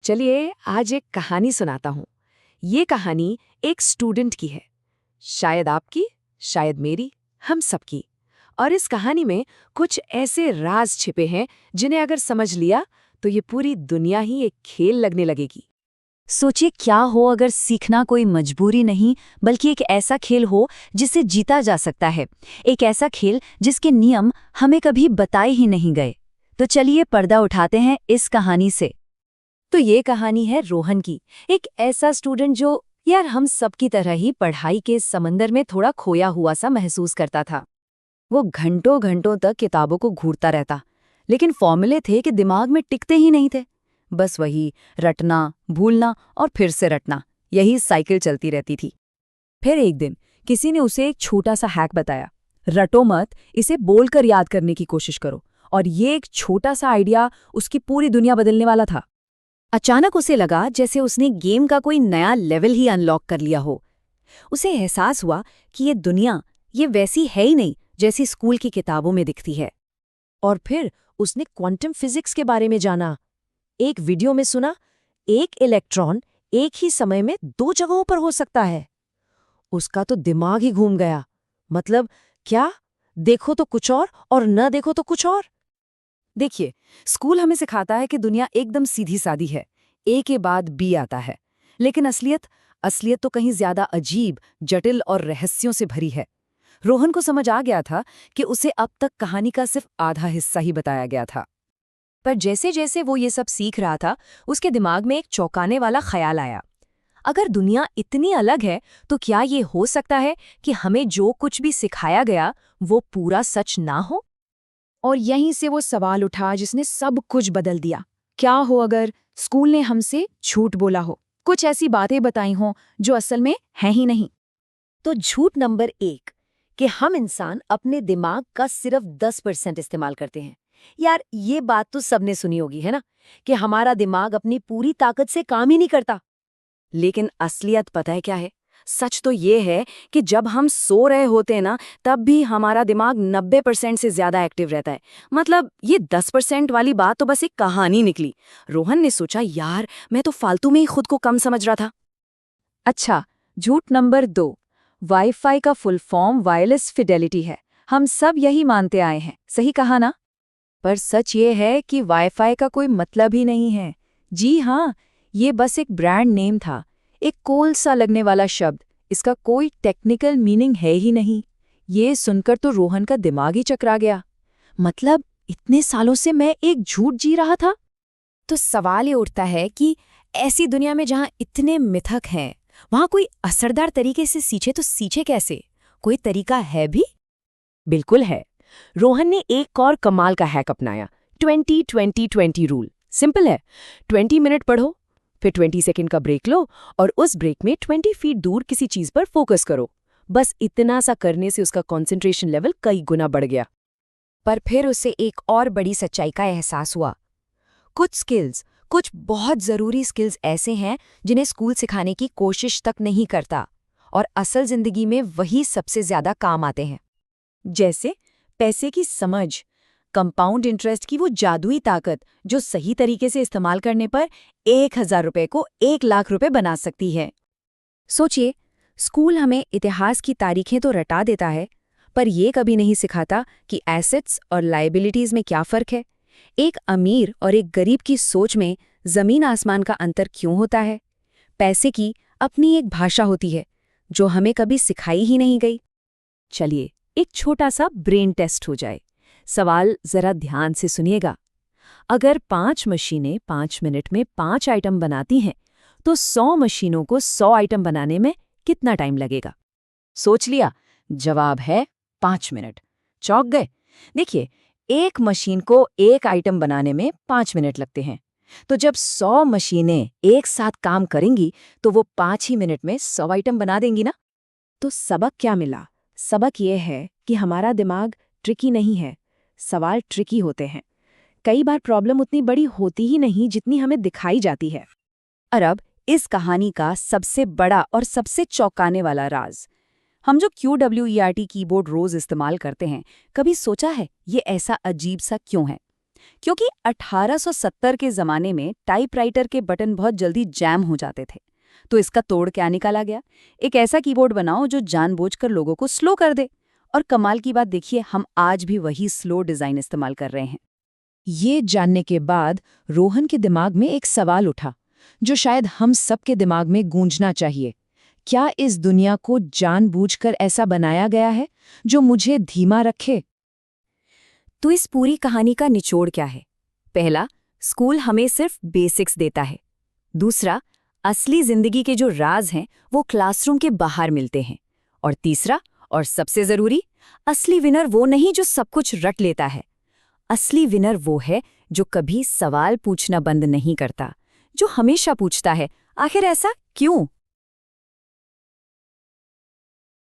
चलिए आज एक कहानी सुनाता हूँ। ये कहानी एक स्टूडेंट की है। शायद आपकी, शायद मेरी, हम सबकी। और इस कहानी में कुछ ऐसे राज छिपे हैं जिन्हें अगर समझ लिया तो ये पूरी दुनिया ही एक खेल लगने लगेगी। सोचिए क्या हो अगर सीखना कोई मजबूरी नहीं बल्कि एक ऐसा खेल हो जिसे जीता जा सकता है। एक ऐसा खेल जिसके नियम हमें कभी बताए ही नहीं गए। तो चलिए पर्दा उठाते हैं इस कहानी से। तो ये कहानी है रोहन की, एक ऐसा स्टूडेंट जो यार हम सब की तरह ही पढ़ाई के समंदर में थोड़ा खोया हुआ सा महसूस करता था। वो घंटों घंटों तक किताबों को घूरता रहता, लेकिन फॉर्मूले थे कि दिमाग में टिकते ही नहीं थे। बस वही रटना, भूलना और फिर से रटना, यही साइकिल चलती रहती थी। फिर एक दिन किसी ने उसे एक छोटा सा हैक बताया। रटो मत, इसे बोलकर याद करने की कोशिश करो। और ये एक छोटा सा आइडिया उसकी पूरी दुनिया बदलने वाला था। अचानक उसे लगा जैसे उसने गेम का कोई नया लेवल ही अनलॉक कर लिया हो। उसे एहसास हुआ कि ये दुनिया ये वैसी है ही नहीं जैसी स्कूल की किताबों में दिखती है। और फिर उसने क्वांटम फिजिक्स के बारे में जाना। एक वीडियो में सुना, एक इलेक्ट्रॉन एक ही समय में 2 जगहों पर हो सकता है। उसका तो दिमाग ही घूम गया। मतलब क्या? देखो तो कुछ और न देखो तो कुछ और। देखिए, स्कूल हमें सिखाता है कि दुनिया एकदम सीधी सादी है, ए के बाद बी आता है। लेकिन असलियत तो कहीं ज्यादा अजीब, जटिल और रहस्यों से भरी है। रोहन को समझ आ गया था कि उसे अब तक कहानी का सिर्फ आधा हिस्सा ही बताया गया था। पर जैसे जैसे वो ये सब सीख रहा था, उसके दिमाग में एक चौंकाने वाला ख्याल आया। अगर दुनिया इतनी अलग है तो क्या ये हो सकता है कि हमें जो कुछ भी सिखाया गया वो पूरा सच ना हो? और यहीं से वो सवाल उठा जिसने सब कुछ बदल दिया। क्या हो अगर स्कूल ने हमसे झूठ बोला हो, कुछ ऐसी बातें बताई हों जो असल में हैं ही नहीं। तो झूठ नंबर 1 कि हम इंसान अपने दिमाग का सिर्फ 10% इस्तेमाल करते हैं। यार ये बात तो सबने सुनी होगी, है ना, कि हमारा दिमाग अपनी पूरी ताकत से काम ही नहीं करता। लेकिन असलियत पता है क्या है? सच तो ये है कि जब हम सो रहे होते हैं ना, तब भी हमारा दिमाग 90% से ज्यादा एक्टिव रहता है। मतलब ये 10% वाली बात तो बस एक कहानी निकली। रोहन ने सोचा यार मैं तो फालतू में ही खुद को कम समझ रहा था। अच्छा, झूठ नंबर 2, वाईफाई का फुल फॉर्म वायरलेस फिडेलिटी है। हम सब यही मानते आए हैं, सही कहा ना? पर सच ये है कि वाईफाई का कोई मतलब ही नहीं है। जी हाँ, ये बस एक ब्रांड नेम था, एक कोल सा लगने वाला शब्द। इसका कोई टेक्निकल मीनिंग है ही नहीं। ये सुनकर तो रोहन का दिमाग ही चकरा गया। मतलब इतने सालों से मैं एक झूठ जी रहा था। तो सवाल ये उठता है कि ऐसी दुनिया में जहाँ इतने मिथक हैं, वहाँ कोई असरदार तरीके से सींचे तो सींचे कैसे? कोई तरीका है भी? बिल्कुल है। रोहन ने एक और कमाल का हैक अपनाया, 20-20-20 रूल। सिंपल है, 20 मिनट पढ़ो, फिर 20 सेकंड का ब्रेक लो और उस ब्रेक में 20 फीट दूर किसी चीज पर फोकस करो। बस इतना सा करने से उसका कंसंट्रेशन लेवल कई गुना बढ़ गया। पर फिर उसे एक और बड़ी सच्चाई का एहसास हुआ। कुछ बहुत जरूरी स्किल्स ऐसे हैं जिन्हें स्कूल सिखाने की कोशिश तक नहीं करता, और असल जिंदगी में वही सबसे ज्यादा काम आते हैं। जैसे पैसे की समझ, कंपाउंड इंटरेस्ट की वो जादुई ताकत जो सही तरीके से इस्तेमाल करने पर 1000 रुपए को 1 लाख रुपए बना सकती है। सोचिए, स्कूल हमें इतिहास की तारीखें तो रटा देता है, पर ये कभी नहीं सिखाता कि एसेट्स और लायबिलिटीज में क्या फर्क है। एक अमीर और एक गरीब की सोच में जमीन आसमान का अंतर क्यों होता है। पैसे की अपनी एक भाषा होती है जो हमें कभी सिखाई ही नहीं गई। चलिए एक छोटा सा ब्रेन टेस्ट हो जाए। सवाल जरा ध्यान से सुनिएगा। अगर 5 मशीनें 5 मिनट में 5 आइटम बनाती हैं, तो 100 मशीनों को 100 आइटम बनाने में कितना टाइम लगेगा? सोच लिया? जवाब है 5 मिनट। चौंक गए? देखिए, एक मशीन को एक आइटम बनाने में 5 मिनट लगते हैं। तो जब 100 मशीनें एक साथ काम करेंगी तो वो 5 ही मिनट में 100 आइटम बना देंगी ना। तो सबक क्या मिला? सबक ये है कि हमारा दिमाग ट्रिकी नहीं है, सवाल ट्रिकी होते हैं। कई बार प्रॉब्लम उतनी बड़ी होती ही नहीं जितनी हमें दिखाई जाती है। और अब इस कहानी का सबसे बड़ा और सबसे चौंकाने वाला राज। हम जो QWERT कीबोर्ड रोज इस्तेमाल करते हैं, कभी सोचा है ये ऐसा अजीब सा क्यों है? क्योंकि 1870 के ज़माने में टाइपराइटर के बटन बहुत जल्दी जैम हो जाते थे। तो इसका तोड़ क्या निकाला गया? एक ऐसा कीबोर्ड बनाओ जो जानबूझकर लोगों को स्लो कर दे। और कमाल की बात देखिए, हम आज भी वही स्लो डिज़ाइन इस्तेमाल कर रहे हैं। ये जानने के बाद रोहन के दिमाग में एक सवाल उठा, जो शायद हम सबके दिमाग में गूंजना चाहिए। क्या इस दुनिया को जानबूझकर ऐसा बनाया गया है जो मुझे धीमा रखे? तो इस पूरी कहानी का निचोड़ क्या है? पहला, स्कूल हमें सिर्फ बेसिक्स देता है। दूसरा, असली जिंदगी के जो राज हैं वो क्लासरूम के बाहर मिलते हैं। और तीसरा और सबसे जरूरी, असली विनर वो नहीं जो सब कुछ रट लेता है। असली विनर वो है जो कभी सवाल पूछना बंद नहीं करता, जो हमेशा पूछता है, आखिर ऐसा क्यों?